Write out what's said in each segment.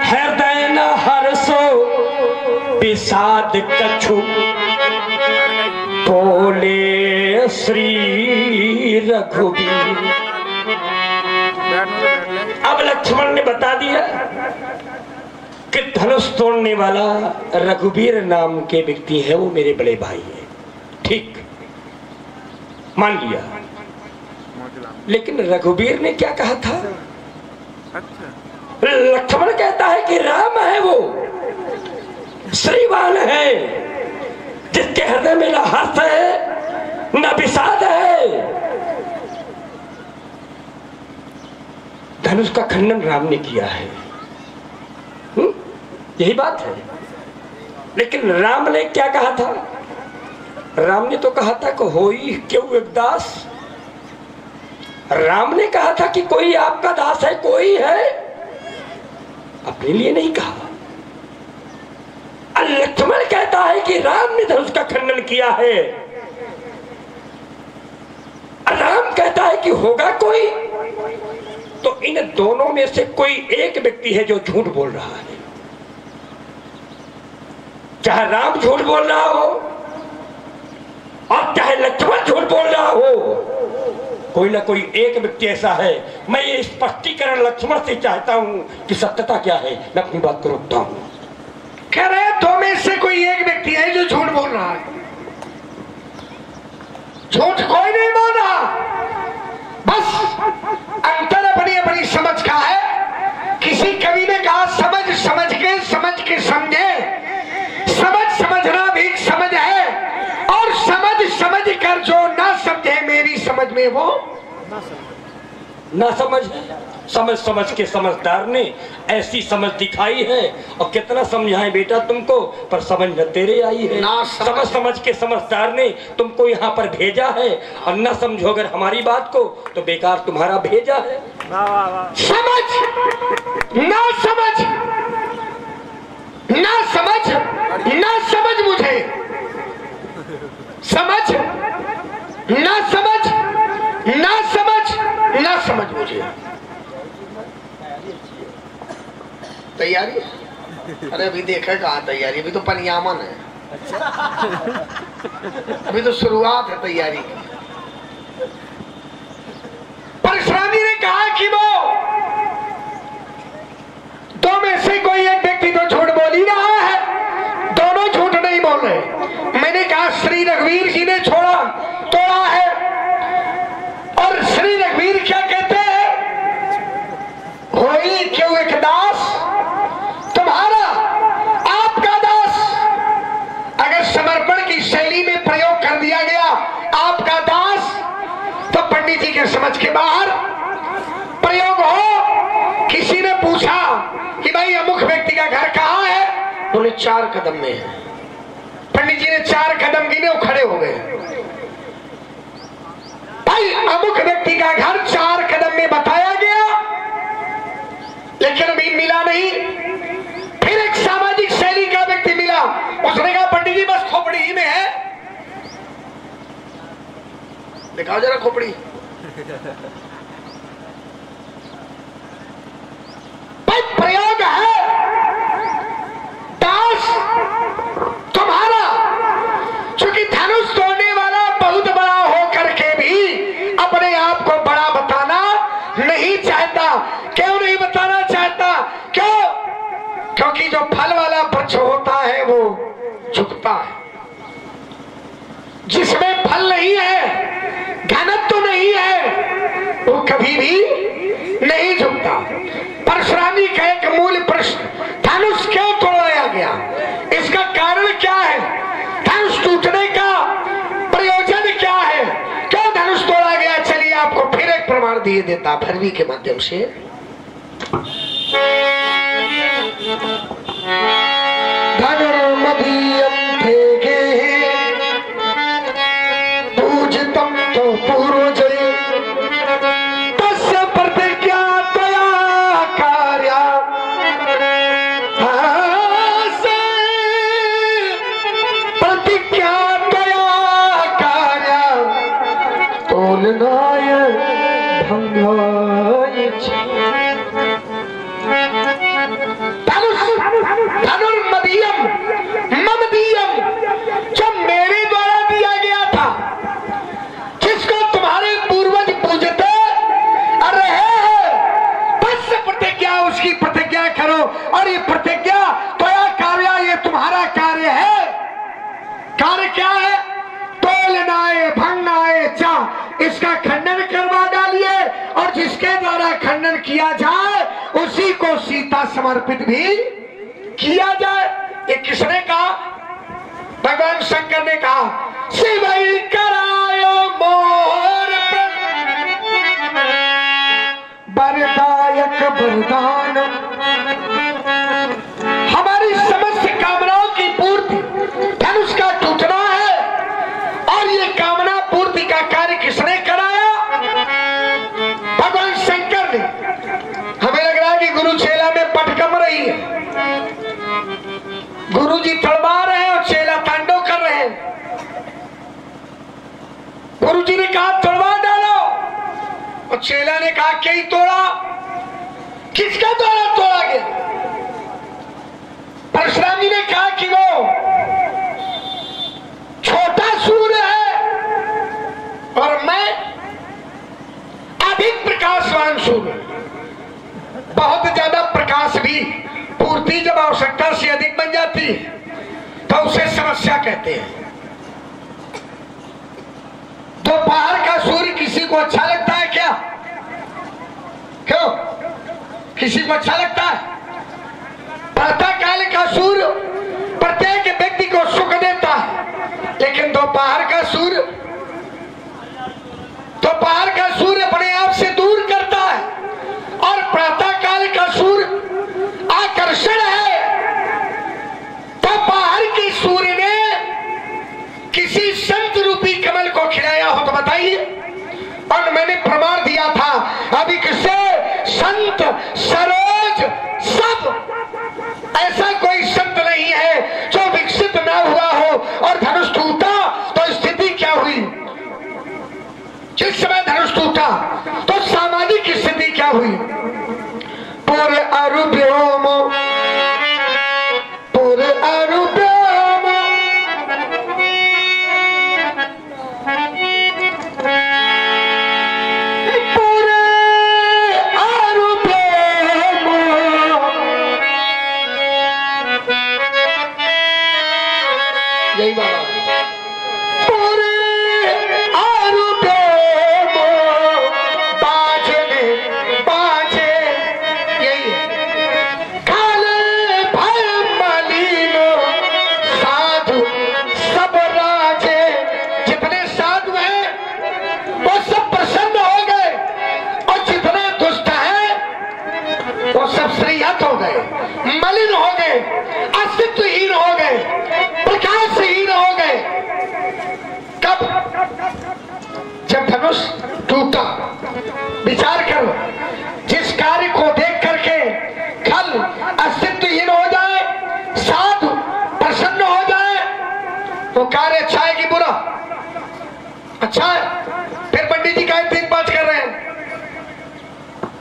हृदय न हर्षो विषाद कछु बोले श्री रघुवीर। अब लक्ष्मण ने बता दिया कि धनुष तोड़ने वाला रघुवीर नाम के व्यक्ति है, वो मेरे बड़े भाई है। ठीक, मान लिया। लेकिन रघुवीर ने क्या कहा था? लक्ष्मण कहता है कि राम है, वो श्रीमान है, जिसके हृदय में न हर्ष है न विषाद है। धनुष का खंडन राम ने किया है, यही बात है। लेकिन राम ने क्या कहा था? राम ने तो कहा था कि होई क्यों एक दास। राम ने कहा था कि कोई आपका दास है, कोई है, अपने लिए नहीं कहा। लक्ष्मण कहता है कि राम ने धनुष का खंडन किया है। राम कहता है कि होगा कोई, तो इन दोनों में से कोई एक व्यक्ति है जो झूठ बोल रहा है। चाहे राम झूठ बोल रहा हो और चाहे लक्ष्मण झूठ बोल रहा हो, कोई ना कोई एक व्यक्ति ऐसा है। मैं ये स्पष्टीकरण लक्ष्मण से चाहता हूं कि सत्यता क्या है। मैं अपनी बात को रोकता हूं। कह रहे दो में से कोई एक व्यक्ति है जो झूठ बोल रहा है। झूठ कोई नहीं बोल रहा, बस अंतर अपनी अपनी समझ का है। किसी कवि ने कहा समझ समझ के समझे, समझना भी समझ है, और समझ कर जो ना समझे मेरी समझ में वो ना समझ है। समझ के समझदार ने ऐसी समझ दिखाई है, और कितना समझाएं बेटा तुमको, पर समझ न तेरे आई है। समझ के समझदार ने तुमको यहाँ पर भेजा है, और न समझो अगर हमारी बात को तो बेकार तुम्हारा भेजा है। समझ ना समझ मुझे, समझ ना समझ मुझे। तैयारी? अरे अभी देखा कहाँ तैयारी, अभी तो पनियामन है, अभी तो शुरुआत है तैयारी की। परशुरामी ने कहा कि वो दो में से कोई एक व्यक्ति तो झूठ बोल ही रहा है, दोनों झूठ नहीं बोल रहे। मैंने कहा श्री रघुवीर जी ने तोड़ा है, और श्री रघुवीर क्या कहते हैं? होई क्यों एक दास तुम्हारा, आपका दास। अगर समर्पण की शैली में प्रयोग कर दिया गया आपका दास, तो पंडित जी के समझ के बाहर प्रयोग हो। किसी ने पूछा कि भाई अमुक व्यक्ति का घर कहाँ है? बोले 4 कदम में है। पंडित जी ने 4 कदम गिने, वो खड़े हो गए। भाई अमुक व्यक्ति का घर 4 कदम में बताया गया, लेकिन अभी मिला नहीं। फिर एक सामाजिक शैली का व्यक्ति मिला, उसने कहा पंडित जी बस खोपड़ी ही में है, दिखाओ जरा खोपड़ी। भाई प्रयोग है, दास तुम्हारा, चूंकि धनुष तोड़ने वाला बहुत बड़ा हो करके भी अपने आप को बड़ा बताना नहीं चाहता। क्यों नहीं बताना चाहता? क्यों? क्योंकि जो फल वाला वृक्ष होता है वो झुकता है, जिसमें फल नहीं है, घनत्व तो नहीं है, वो कभी भी नहीं झुकता। परशुरामी का एक मूल प्रश्न, धनुष क्यों तोड़ाया गया? इसका कारण क्या है? धनुष टूटने का प्रयोजन क्या है? क्यों धनुष तोड़ा गया? चलिए आपको फिर एक प्रमाण दिए देता भरवी के माध्यम से। धनुर्मदीयं थे पूजितं तो पूर्वजैः तस्य प्रतिज्ञा त्वया कार्या प्रतिज्ञा त्वया कार्या तोलनाय भंगाय च। और ये प्रतिज्ञा त्वया कार्य, ये तुम्हारा कार्य है। कार्य क्या है? तोलनाए भंगनाए चा, इसका खंडन करवा डालिए और जिसके द्वारा खंडन किया जाए उसी को सीता समर्पित भी किया जाए। ये किसने कहा? भगवान शंकर ने कहा, शिवई करायो मोर वरदायक वरदान, हमारी समस्त कामनाओं की पूर्ति, धनुष का टूटना है। और ये कामना पूर्ति का कार्य किसने कराया? भगवान शंकर ने। हमें लग रहा है कि गुरु चेला में पट कम रही है, गुरु जी तड़वा रहे हैं और चेला तांडव कर रहे हैं। गुरु जी ने कहा तड़वा डालो और चेला ने कहा क्या ही तोड़ा? किसका द्वारा तोड़ा गया? परशुराम जी ने कहा कि वो छोटा सूर्य है और मैं अधिक प्रकाशवान सूर्य। बहुत ज्यादा प्रकाश भी पूर्ति जब आवश्यकता से अधिक बन जाती है तो उसे समस्या कहते हैं। दोपहर का सूर्य किसी को अच्छा लगता है क्या? क्यों? किसी को अच्छा लगता है? प्रातः काल का सूर्य प्रत्येक व्यक्ति को सुख देता है, लेकिन दोपहर का सूर्य अपने आप से दूर करता है। और प्रातः काल का सूर्य आकर्षण है। दोपहर के सूर्य ने किसी संत रूपी कमल को खिलाया हो तो बताइए। और मैंने प्रमाण दिया था अभी किसे, संत सरोज सब, ऐसा कोई संत नहीं है जो विकसित ना हुआ हो। और धनुष टूटा तो स्थिति क्या हुई? जिस समय धनुष टूटा तो सामाजिक स्थिति क्या हुई? पूरे अरुव्योम, पूरे अरुव्योम, पूरे अरुव्योम, यही बात। पूरे अरुव्योम बाजने बाजे, यही काले भय मलिनो साधु सब राजे। जितने साधु हैं वो सब प्रसन्न हो गए और जितने दुष्ट हैं वो सब श्रीहत हो गए, मलिन हो गए, अस्तित्वहीन हो गए, प्रकाशहीन हो गए। कब? जब धनुष टूटा। विचार करो, जिस कार्य को देख करके खल अस्तित्वहीन हो जाए, साधु प्रसन्न हो जाए, तो कार्य अच्छा है कि बुरा? अच्छा है। फिर पंडित जी का 3-5 कर रहे हैं।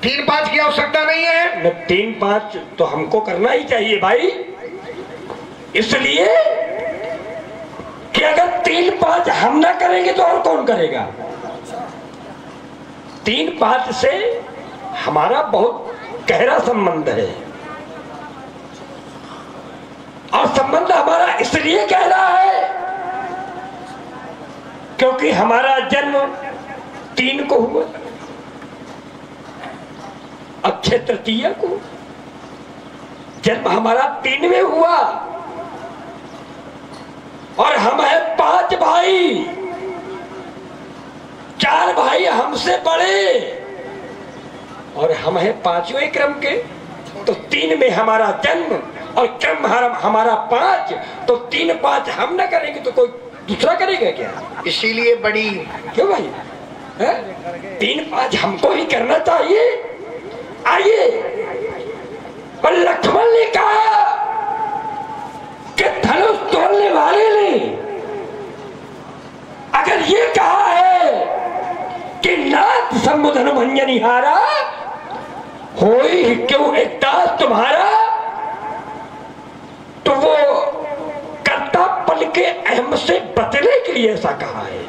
3-5 की आवश्यकता नहीं है। 3-5 तो हमको करना ही चाहिए भाई, इसलिए कि अगर 3-5 हम ना करेंगे तो और कौन करेगा? 3-5 से हमारा बहुत गहरा संबंध है। और संबंध हमारा इसलिए गहरा है क्योंकि हमारा जन्म 3 को हुआ, अक्षय तृतीया को। जन्म हमारा 3 में हुआ और हम हैं 5 भाई। 4 भाई हमसे बड़े और हम हैं 5वें क्रम के। तो 3 में हमारा जन्म और क्रम हमारा 5, तो 3-5 हम ना करेंगे तो कोई दूसरा करेगा क्या? इसीलिए बड़ी क्यों भाई? 3-5 हमको ही करना चाहिए। आइए, पर लक्ष्मण ने कहा कि धनुष तोड़ने वाले ने अगर ये कहा है कि नाथ संबोधन भंजनिहारा होई क्यों एक दास तुम्हारा, तो वो कर्ता पल के अहम से बचने के लिए ऐसा कहा है।